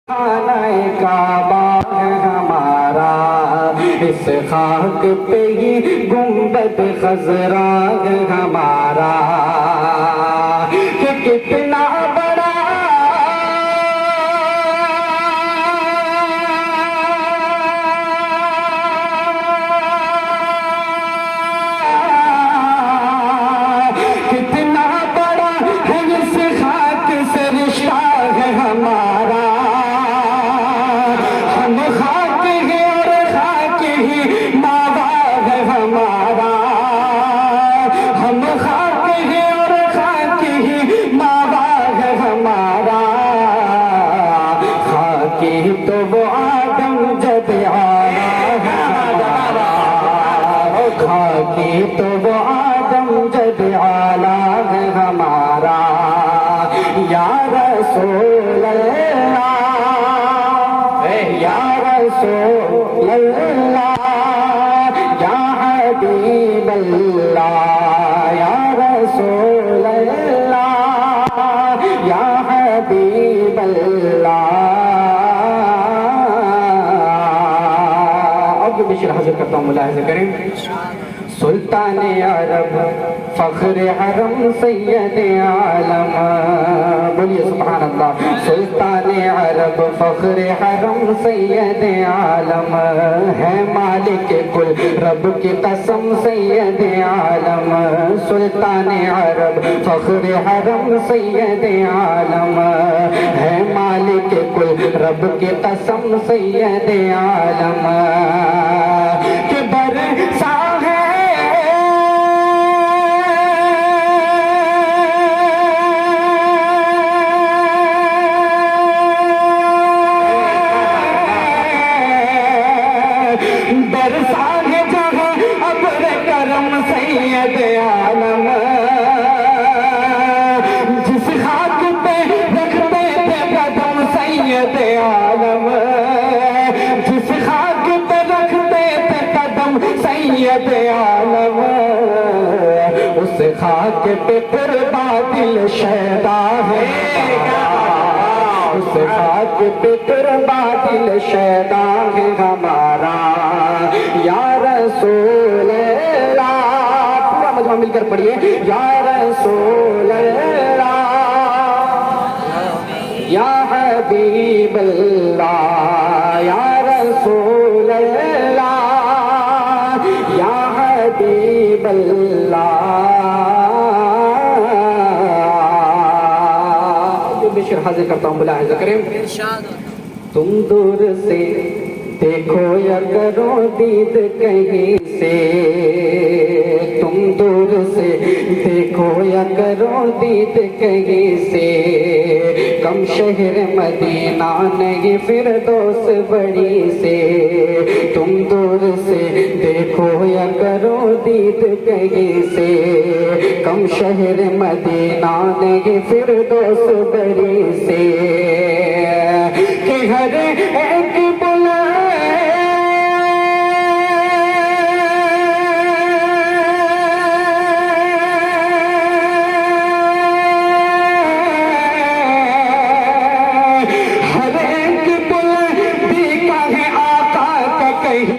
खाने काबा है हमारा, इस खाक पे ही गुंबद खजरा है हमारा। कि कितना बड़ा कितना बड़ा है इस खाक से रिश्ता है हमारा। हम खाक है और खाक ही मावा है हमारा। हम खाक है और खाक ही मावा है हमारा। खाकी तो वो आदम जब आया है हमारा। खाकी तो वो आदम जब आला है हमारा। या रसूल अल्लाह, या रसूल अल्लाह, या हबीब अल्लाह, या रसूल अल्लाह, या हबीब अल्लाह। अब मिश्र हाजिर करता हूँ, मुलाहिज़ा करें। सुल्तान अरब फख्र हरम सैयद आलम, बोलिए सुभान अल्लाह। सुल्तान अरब फख्र हरम सैयद आलम, है मालिक कुल रब की कसम सैयद आलम। सुल्तान अरब फख्र हरम सैयद आलम, है मालिक कुल रब की कसम सैयद आलम। कि बरसा बरसा है जहाँ अब्र करम सैयद आलम। जिस खाक पे रखते थे कदम सैयद आलम, जिस खाक पे रखते थे कदम सैयद आलम, उस खाक पे कुर्बा दिल शैदा है। उस खाक पे कुर्बा दिल शैदा है हमारा। या रसूल अल्लाह, पूरा मजमा मिलकर पढ़िए। या रसूल अल्लाह, या हबीब अल्लाह, या रसूल अल्लाह, या हबीब अल्लाह। बेशर हाजिर करता हूँ, मुलाहिज़ा करें। तुम दूर से देखो या करो दीद कहीं से, तुम दूर से देखो या करो दीद कहीं से। कम शहर मदीना नहीं फिरदौस बड़ी से। तुम दूर से देखो या करो दीद कहीं से। कम शहर मदीना नहीं फिरदौस बड़ी से। कि हर